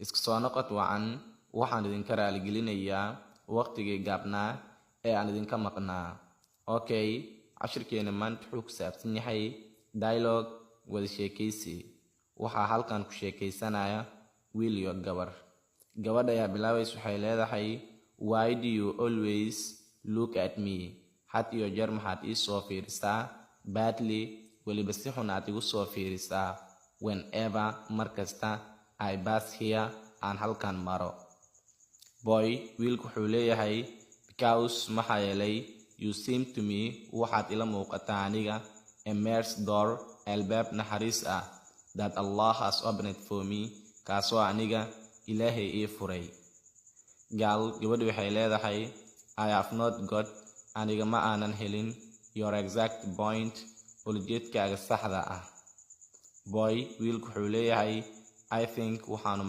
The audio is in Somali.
isku soo noqod wacan waxaan idinka raali gelinayaa waqtigii gaabnaa ee aan idinka maqnaa. Okay, cashirkeena maanta wuxuu ku saabsan yahay dialogue wada sheekaysi. waxaa halkan ku sheekaysanaya wiil iyo gabar. gabadha ayaa bilaabaysa waxay leedahay, why do you always look at me? had iyo jeer maxaad ii soo fiirisaa badly, weliba si xun aad igu soo fiirisaa whenever markasta I pass here aan halkan maro. Boy, wiilku wuxuu leeyahay, because maxaa yeelay you seem to me waxaad ila muuqataa aniga a mercy door, albaab naxariis ah, that Allah has opened for me, kaasoo aniga Ilaahay ii furay. Girl, gabadhu waxay leedahay, I have not got, aniga ma aanan helin your exact point, ujeedkaaga saxda ah. Boy, wiilku wuxuu leeyahay, I think waxaan